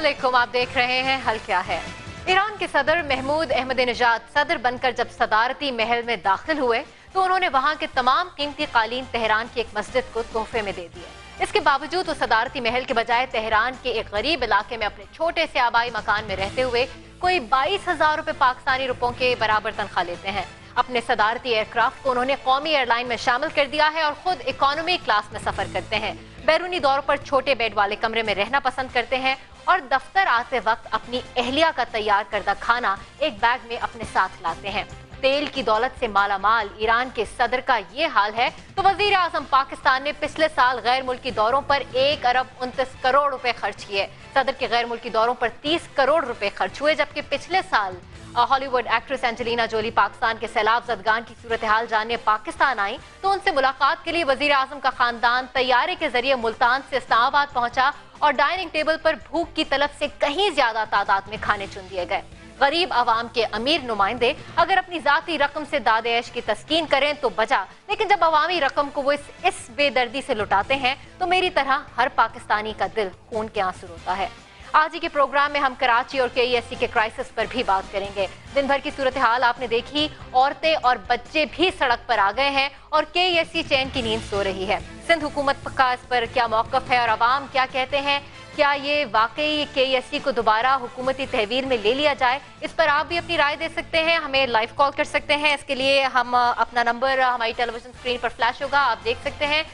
अस्सलामुअलैकुम, आप देख रहे हैं हल क्या है। ईरान के सदर महमूद अहमदीनेजाद सदर बनकर जब सदारती महल में दाखिल हुए तो उन्होंने वहां के तमाम कीमती कालीन तेहरान की एक मस्जिद को तोहफे में दे दिए। इसके बावजूद वो सदारती महल के बजाय तेहरान के एक गरीब इलाके में अपने छोटे से आबाई मकान में रहते हुए कोई 22,000 रुपए पाकिस्तानी रुपयों के बराबर तनख्वाह लेते हैं। अपने सदारती एयरक्राफ्ट को उन्होंने कौमी एयरलाइन में शामिल कर दिया है और खुद इकोनॉमी क्लास में सफर करते हैं। बैरूनी दौरों पर छोटे बेड वाले कमरे में रहना पसंद करते हैं और दफ्तर आते वक्त अपनी अहलिया का तैयार करदा खाना एक बैग में अपने साथ लाते हैं। तेल की दौलत से मालामाल ईरान के सदर का ये हाल है तो वजीर आजम पाकिस्तान ने पिछले साल गैर मुल्की दौरों पर 1 अरब 29 करोड़ रुपए खर्च किए। सदर के गैर मुल्की दौरों पर 30 करोड़ रुपए खर्च हुए, जबकि पिछले साल Hollywood actress Angelina Jolie Pakistan के सैलाब ज़दगान की सूरत हाल जानने पाकिस्तान आई तो उनसे मुलाकात के लिए वजीर आजम का खानदान तैयारे के जरिए मुल्तान से इस्लामाबाद पहुंचा और डाइनिंग टेबल पर भूख की तलब से कहीं ज्यादा तादाद में खाने चुन दिए गए। गरीब आवाम के अमीर नुमाइंदे अगर अपनी जाती रकम से दाद-ए-ऐश की तस्कीन करें तो बचा, लेकिन जब अवामी रकम को वो इस बेदर्दी से लुटाते हैं तो मेरी तरह हर पाकिस्तानी का दिल खून के आंसू रोता है। आज ही के प्रोग्राम में हम कराची और KESC के क्राइसिस पर भी बात करेंगे। दिन भर की सूरत हाल आपने देखी, औरतें और बच्चे भी सड़क पर आ गए हैं और KESC चैन की नींद सो रही है। सिंध हुकूमत का इस पर क्या मौक़िफ़ है और अवाम क्या कहते हैं? क्या ये वाकई KESC को दोबारा हुकूमती तहवील में ले लिया जाए? इस पर आप भी अपनी राय दे सकते हैं, हमें लाइव कॉल कर सकते हैं। इसके लिए हम अपना नंबर हमारी टेलीविजन स्क्रीन पर फ्लैश होगा, आप देख सकते हैं।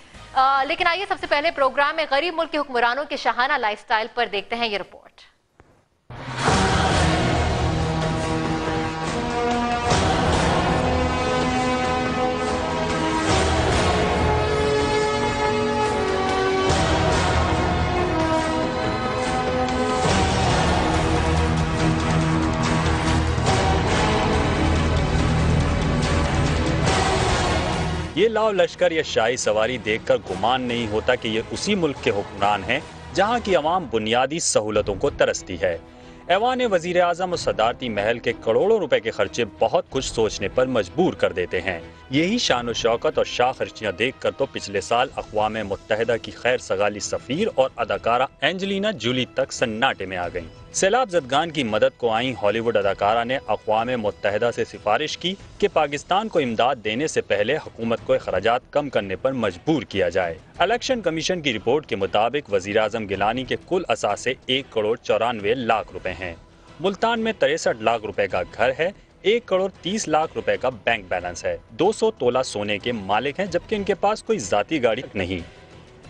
लेकिन आइए सबसे पहले प्रोग्राम में गरीब मुल्क के हुक्मरानों के शाहाना लाइफस्टाइल पर देखते हैं ये रिपोर्ट। ये लाव लश्कर या शाही सवारी देखकर गुमान नहीं होता कि ये उसी मुल्क के हुक्मरान हैं जहाँ की अवाम बुनियादी सहूलतों को तरसती है। ऐवान वजीर आज़म और सदारती महल के करोड़ों रुपए के खर्चे बहुत कुछ सोचने पर मजबूर कर देते हैं। यही शान व शौकत और शाह खर्चियाँ देख कर तो पिछले साल अक़वाम मुत्तहिदा की खैर सगाली सफ़ीर और अदाकारा एंजेलिना जोली तक सन्नाटे में आ गईं। सैलाब ज़दगान की मदद को आई हॉलीवुड अदाकारा ने अक़वाम मुत्तहिदा से सिफारिश की कि पाकिस्तान को इमदाद देने से पहले हुकूमत को अखराजात कम करने पर मजबूर किया जाए। इलेक्शन कमीशन की रिपोर्ट के मुताबिक वज़ीर आज़म गिलानी के कुल असासे 1 करोड़ 94 लाख रुपए हैं। मुल्तान में 63 लाख रुपए का घर है, 1 करोड़ 30 लाख रुपए का बैंक बैलेंस है, 200 तोला सोने के मालिक हैं, जबकि इनके पास कोई जाती गाड़ी नहीं।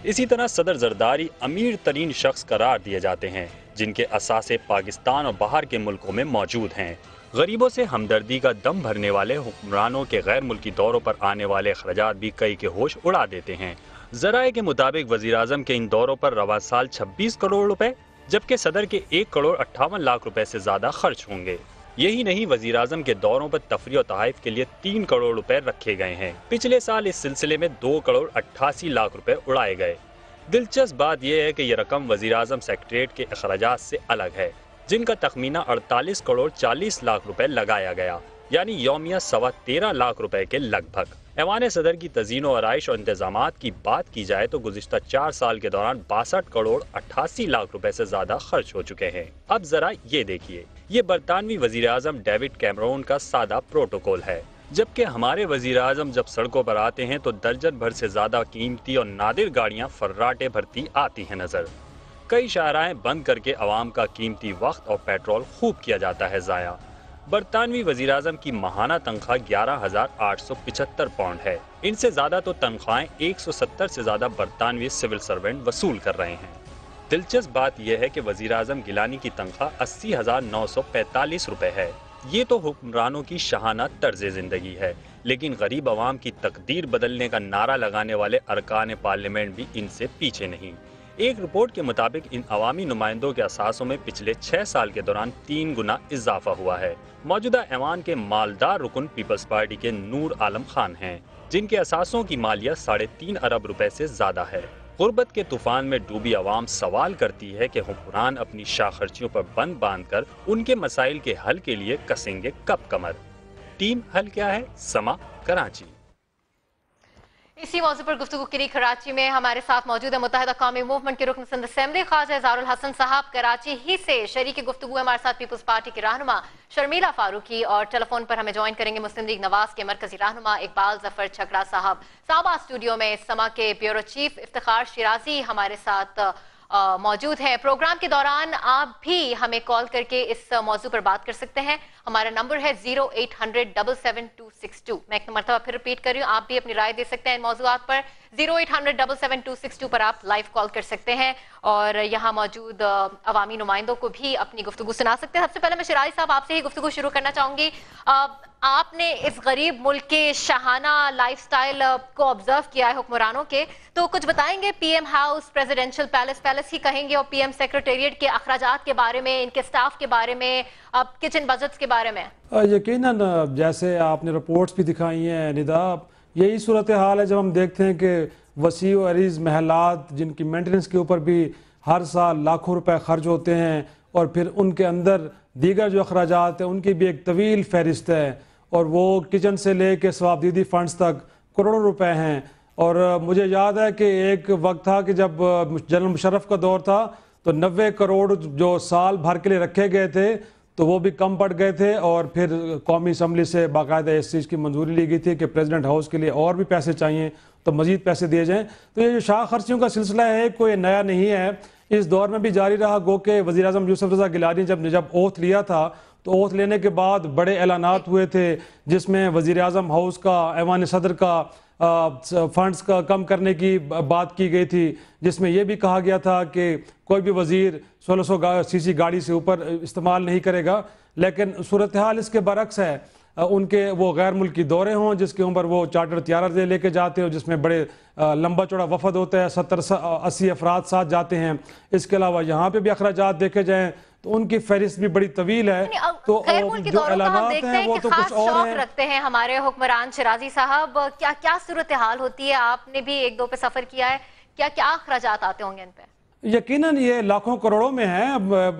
इसी तरह सदर जरदारी अमीर तरीन शख्स करार दिए जाते हैं, जिनके असासे पाकिस्तान और बाहर के मुल्कों में मौजूद हैं। गरीबों से हमदर्दी का दम भरने वाले हुक्मरानों के गैर मुल्की दौरों पर आने वाले अखराजात भी कई के होश उड़ा देते हैं। ज़राए के मुताबिक वज़ीर आज़म के इन दौरों पर रवा साल 26 करोड़ रुपए, जबकि सदर के 1 करोड़ 58 लाख रुपए से ज्यादा खर्च होंगे। यही नहीं, वज़ीर आज़म के दौरों पर तफरीह और तहाइफ के लिए 3 करोड़ रुपए रखे गए हैं। पिछले साल इस सिलसिले में 2 करोड़ 88 लाख रुपए उड़ाए गए। दिलचस्प बात यह है कि यह रकम वज़ीर आज़म सेक्रेटरीट के अखराजात से अलग है, जिनका तखमीना 48 करोड़ 40 लाख रुपए लगाया गया, यानी यौमिया 13.25 लाख रुपए के लगभग। ऐवान सदर की तज़ीन व आराइश और इंतजामात की बात की जाए तो गुज़िश्ता 4 साल के दौरान 62 करोड़ 88 लाख रुपए से ज्यादा खर्च हो चुके हैं। अब जरा ये देखिए, ये बरतानवी वज़ीर आज़म डेविड कैमरून का सादा प्रोटोकॉल है, जबकि हमारे वज़ीर आज़म जब सड़कों पर आते हैं तो दर्जन भर से ज्यादा कीमती और नादिर गाड़ियां फर्राटे भरती आती हैं नजर। कई शाहराहें बंद करके अवाम का कीमती वक्त और पेट्रोल खूब किया जाता है ज़ाया। बरतानवी वज़ीर आज़म की माहाना तनख्वाह 11,875 पाउंड है। इनसे ज्यादा तो तनख्वाहें 170 से ज्यादा बरतानवी सिविल सर्वेंट वसूल कर रहे हैं। दिलचस्प बात यह है कि वज़ीर आज़म गिलानी की तनख्वाह 80,945 रुपए है। ये तो हुक्मरानों की शाहाना तर्ज जिंदगी है, लेकिन गरीब आवाम की तकदीर बदलने का नारा लगाने वाले अरकान पार्लियामेंट भी इनसे पीछे नहीं। एक रिपोर्ट के मुताबिक इन अवामी नुमाइंदों के असासों में पिछले 6 साल के दौरान 3 गुना इजाफा हुआ है। मौजूदा ऐवान के मालदार रुकन पीपल्स पार्टी के नूर आलम खान हैं, जिनके असासों की मालियत 3.5 अरब रुपए से ज्यादा है। गुर्बत के तूफान में डूबी आवाम सवाल करती है कि हुक्मरान अपनी शाखर्चियों पर बंद बांधकर उनके मसाइल के हल के लिए कसेंगे कब कमर। टीम हल क्या है, समा, कराची। इसी मौजू पर गुफ्तगू के लिए कराची में हमारे साथ मौजूद है मुत्तहिदा कौमी मूवमेंट के रुकन सिंध असेंबली ख्वाजा इज़हारुल हसन साहब। कराची ही से शरीक गुफ्तगू है हमारे साथ पीपल्स पार्टी की रहनुमा शर्मिला फारूकी, और टेलीफोन पर हमें ज्वाइन करेंगे मुस्लिम लीग नवाज के मरकजी रहनुमा इकबाल जफर छकड़ा साहब। साबा स्टूडियो में इस समा के ब्यूरो चीफ इफ्तिखार शिराजी हमारे साथ मौजूद है। प्रोग्राम के दौरान आप भी हमें कॉल करके इस मौजू पर बात कर सकते हैं। हमारा नंबर है 0800-77262। मैं एक मरतबा फिर रिपीट कर रही हूँ, आप भी अपनी राय दे सकते हैं इन मौजूआत पर। 0800-77262 पर आप लाइव कॉल कर सकते हैं और यहाँ मौजूद अवामी नुमाइंदों को भी अपनी गुफ्तगू सुना सकते हैं। सबसे पहले मैं शिराजी साहब आपसे ही गुफ्तगू शुरू करना चाहूँगी। आपने इस गरीब मुल्क के शाहाना लाइफस्टाइल को ऑब्जर्व किया है हुक्मरानों के, तो कुछ बताएंगे? PM house, presidential palace, palace ही कहेंगे, और पीएम सेक्रेटेरिएट के अखराजात के बारे में, इनके स्टाफ के बारे में, किचन बजट्स के बारे में। यकीनन जैसे आपने रिपोर्ट्स भी दिखाई हैं निदा, यही सूरत हाल है जब हम देखते हैं कि वसी व अरीज़ महलात जिनकी मेंटेनेंस के ऊपर भी हर साल लाखों रुपए खर्च होते हैं, और फिर उनके अंदर दीगर जो अखराजात हैं उनकी भी एक तवील फहरिस्त है, और वो किचन से ले के स्वाबदीदी फंड्स तक करोड़ों रुपए हैं। और मुझे याद है कि एक वक्त था कि जब जनरल मुशर्रफ का दौर था तो 90 करोड़ जो साल भर के लिए रखे गए थे तो वो भी कम पड़ गए थे, और फिर कौमी असम्बली से बाकायदा इस चीज़ की मंजूरी ली गई थी कि प्रेसिडेंट हाउस के लिए और भी पैसे चाहिए तो मज़ीद पैसे दिए जाएँ। तो ये जो शाह खर्चियों का सिलसिला है कोई नया नहीं है, इस दौर में भी जारी रहा। गो के वज़ीर आज़म यूसुफ रज़ा गिलानी जब ओथ लिया था तो ओथ लेने के बाद बड़े ऐलानात हुए थे जिसमें वज़ीर आज़म हाउस का, ऐवान सदर का फंड्स का कम करने की बात की गई थी, जिसमें यह भी कहा गया था कि कोई भी वज़ीर 1600 सीसी गाड़ी से ऊपर इस्तेमाल नहीं करेगा। लेकिन सूरत हाल इसके बरक्स है, उनके वो गैर मुल्की दौरे हों जिसके ऊपर वो चार्टर त्यारा लेके जाते हो, जिसमें बड़े लंबा चौड़ा वफद होता है, 70-80 अफराद साथ जाते हैं। इसके अलावा यहाँ पे भी अखराजात देखे जाएँ तो उनकी फहरिस्त भी बड़ी तवील है। तो जो ऐलानात हैं वो तो कुछ और हैं। रखते हैं हमारे हुक्मरान शिराजी साहब, क्या क्या सूरत हाल होती है? आपने भी एक दो पे सफर किया है, क्या क्या अखराजात आते होंगे इन पे? यकीनन ये लाखों करोड़ों में है।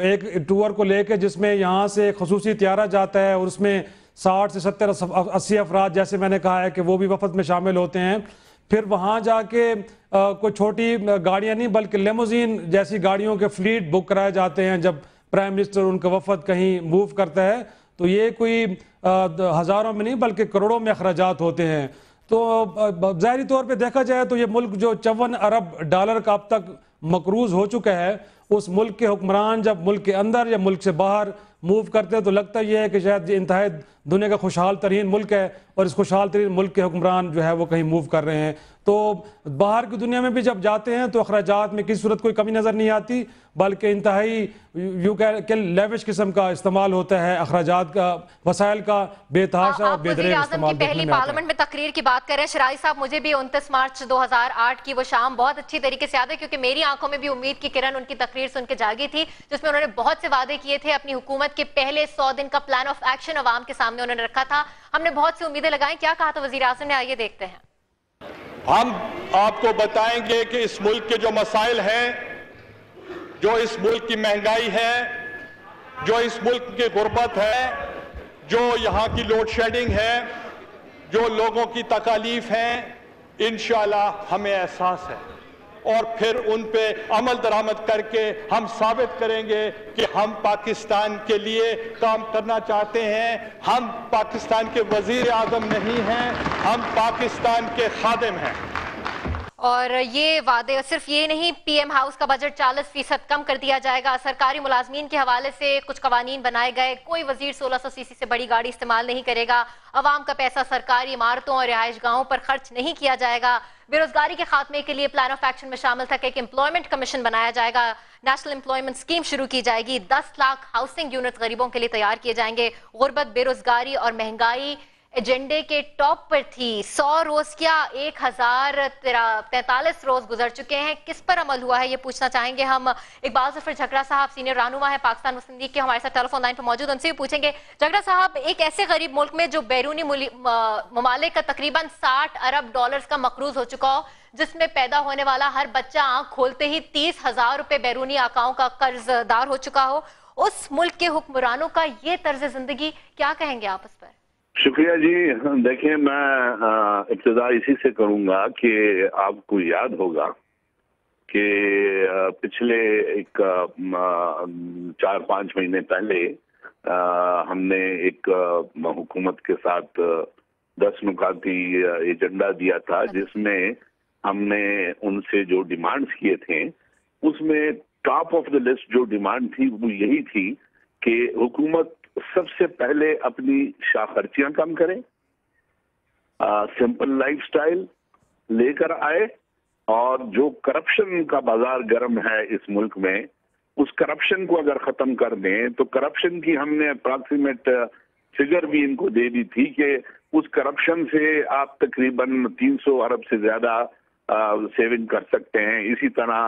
एक टूर को लेकर जिसमें यहाँ से खसूसी त्यारा जाता है और उसमें 60 से 70-80 अफराद, जैसे मैंने कहा है कि वो भी वफद में शामिल होते हैं। फिर वहाँ जाके कोई छोटी गाड़ियाँ नहीं बल्कि लेमोजीन जैसी गाड़ियों के फ्लीट बुक कराए जाते हैं जब प्राइम मिनिस्टर उनका वफद कहीं मूव करता है। तो ये कोई हज़ारों में नहीं बल्कि करोड़ों में अखराजात होते हैं। तो ज़ाहिरी तौर पे देखा जाए तो ये मुल्क जो 54 अरब डॉलर का अब तक मकरूज हो चुका है, उस मुल्क के हुक्मरान जब मुल्क के अंदर या मुल्क से बाहर मूव करते हैं तो लगता ये है कि शायद इंतहाई दुनिया का खुशहाल तरीन मुल्क है और इस खुशहाल तरीन मुल्क के हुक्मरान जो है वो कहीं मूव कर रहे हैं। तो बाहर की दुनिया में भी जब जाते हैं तो अखराजात में किसी सूरत कोई कमी नज़र नहीं आती, बल्कि इंतहाई यूँ कह लेविश किस्म का इस्तेमाल होता है अखराजात का, वसाइल का बेतहाशा और बेदरेग इस्तेमाल। पहली पार्लियामेंट में तकरीर की बात करें शिराजी साहब, मुझे भी 29 मार्च 2008 की वो शाम बहुत अच्छी तरीके से याद है, क्योंकि मेरी आंखों में भी उम्मीद की किरण उनकी तकरीर सुन के जागी थी, जिसमें उन्होंने बहुत से वादे किए थे। अपनी हुकूमत के पहले 100 दिन का प्लान ऑफ एक्शन अवाम के सामने उन्होंने रखा था। हमने बहुत सी उम्मीदें लगाई। क्या कहा था वजीर आज़म ने, आइए देखते हैं। हम आपको बताएंगे कि इस मुल्क के जो मसाइल हैं, जो इस मुल्क की महंगाई है, जो इस मुल्क की गुर्बत है, जो यहाँ की लोड शेडिंग है, जो लोगों की तकालीफ हैं, इंशाअल्लाह हमें एहसास है और फिर उन पे अमल दरामद करके हम साबित करेंगे कि हम पाकिस्तान के लिए काम करना चाहते हैं। हम पाकिस्तान के वजीर आज़म नहीं हैं, हम पाकिस्तान के खादिम हैं। और ये वादे सिर्फ ये नहीं, पीएम हाउस का बजट 40% कम कर दिया जाएगा, सरकारी मुलाजमीन के हवाले से कुछ कवानीन बनाए गए, कोई वजीर 1600 सीसी से बड़ी गाड़ी इस्तेमाल नहीं करेगा, अवाम का पैसा सरकारी इमारतों और रिहाइश गाहों पर खर्च नहीं किया जाएगा, बेरोजगारी के खात्मे के लिए प्लान ऑफ एक्शन में शामिल था कि एक एम्प्लॉयमेंट कमीशन बनाया जाएगा, नेशनल एम्प्लॉयमेंट स्कीम शुरू की जाएगी, 10 लाख हाउसिंग यूनिट गरीबों के लिए तैयार किए जाएंगे। गुर्बत, बेरोजगारी और महंगाई एजेंडे के टॉप पर थी। 100 रोज क्या 1043 रोज गुजर चुके हैं, किस पर अमल हुआ है ये पूछना चाहेंगे हम। इकबाल जफर झगड़ा साहब सीनियर रहनुमा है पाकिस्तान मुस्लिम लीग के, हमारे साथ टेलीफोन लाइन पर मौजूद, उनसे भी पूछेंगे। झगड़ा साहब, एक ऐसे गरीब मुल्क में जो बैरूनी ममालिक का तकरीबन 60 अरब डॉलर्स का मकरूज हो चुका हो, जिसमें पैदा होने वाला हर बच्चा आंख खोलते ही 30,000 रुपए बैरूनी आकाओं का कर्जदार हो चुका हो, उस मुल्क के हुक्मरानों का ये तर्ज जिंदगी, क्या कहेंगे आप इस पर? शुक्रिया जी। देखिए, मैं इब्तिदा इसी से करूंगा कि आपको याद होगा कि पिछले एक 4-5 महीने पहले हमने एक हुकूमत के साथ 10 नुकाती एजेंडा दिया था, जिसमें हमने उनसे जो डिमांड्स किए थे, उसमें टॉप ऑफ द लिस्ट जो डिमांड थी वो यही थी कि हुकूमत सबसे पहले अपनी खर्चियां कम करें, सिंपल लाइफस्टाइल लेकर आए, और जो करप्शन का बाजार गर्म है इस मुल्क में, उस करप्शन को अगर खत्म कर दें तो करप्शन की हमने अप्रॉक्सीमेट फिगर भी इनको दे दी थी कि उस करप्शन से आप तकरीबन 300 अरब से ज्यादा सेविंग कर सकते हैं। इसी तरह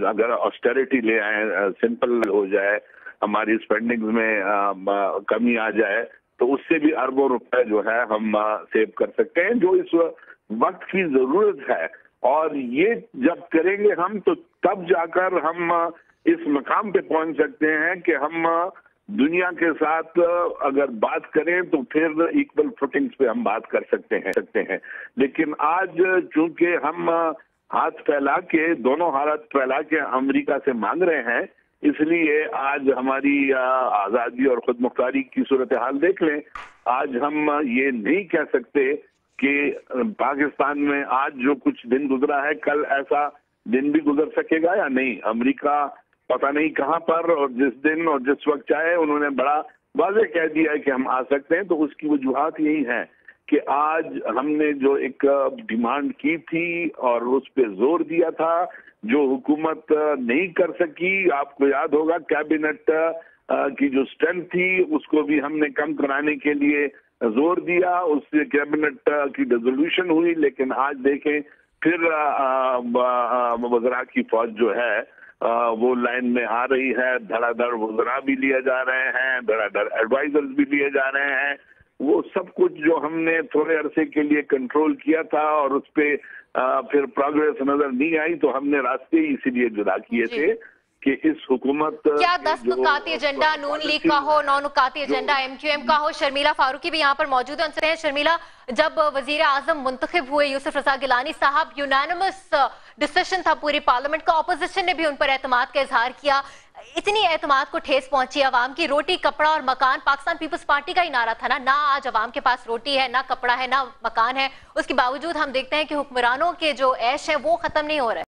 अगर ऑस्टेरिटी ले आए, सिंपल हो जाए, हमारी स्पेंडिंग में कमी आ जाए, तो उससे भी अरबों रुपए जो है हम सेव कर सकते हैं, जो इस वक्त की जरूरत है। और ये जब करेंगे हम, तो तब जाकर हम इस मकाम पे पहुंच सकते हैं कि हम दुनिया के साथ अगर बात करें तो फिर इक्वल फुटिंग्स पे हम बात कर सकते हैं। लेकिन आज चूंकि हम हाथ फैला के, दोनों हाथ फैला के अमेरिका से मांग रहे हैं, इसलिए आज हमारी आज़ादी और खुद मुख्तारी की सूरत हाल देख लें। आज हम ये नहीं कह सकते कि पाकिस्तान में आज जो कुछ दिन गुजरा है, कल ऐसा दिन भी गुजर सकेगा या नहीं। अमेरिका पता नहीं कहां पर और जिस दिन और जिस वक्त चाहे, उन्होंने बड़ा वाज़ेह कह दिया है कि हम आ सकते हैं। तो उसकी वजूहात यही है कि आज हमने जो एक डिमांड की थी और उस पर जोर दिया था, जो हुकूमत नहीं कर सकी। आपको याद होगा कैबिनेट की जो स्ट्रेंथ थी उसको भी हमने कम कराने के लिए जोर दिया, उससे कैबिनेट की डिसोल्यूशन हुई। लेकिन आज देखें फिर वज़रा की फौज जो है वो लाइन में आ रही है, धड़ाधड़ वज़रा भी लिए जा रहे हैं, धड़ाधड़ एडवाइजर्स भी लिए जा रहे हैं। वो सब कुछ जो हमने थोड़े अरसे के लिए कंट्रोल किया था और उस पर फिर प्रोग्रेस नजर नहीं आई, तो हमने रास्ते इसीलिए जुदा किए थे कि इस हुकूमत क्या 10 नुकाती एजेंडा नून लीग का हो, 9 नुकाती एजेंडा MQM का हो। शर्मिला फारूकी भी यहाँ पर मौजूद हैं। शर्मिला, जब वजीर आजम मुंतखब हुए यूसुफ रजा गिलानी साहब, यूनानिमस डिसीजन था पूरी पार्लियामेंट का, ऑपोजिशन ने भी उन पर एतमाद का इजहार किया। इतनी एतमाद को ठेस पहुंची अवाम की। रोटी कपड़ा और मकान पाकिस्तान पीपल्स पार्टी का ही नारा था ना आज अवाम के पास रोटी है, ना कपड़ा है, ना मकान है। उसके बावजूद हम देखते हैं कि हुक्मरानों के जो ऐश है वो खत्म नहीं हो रहे।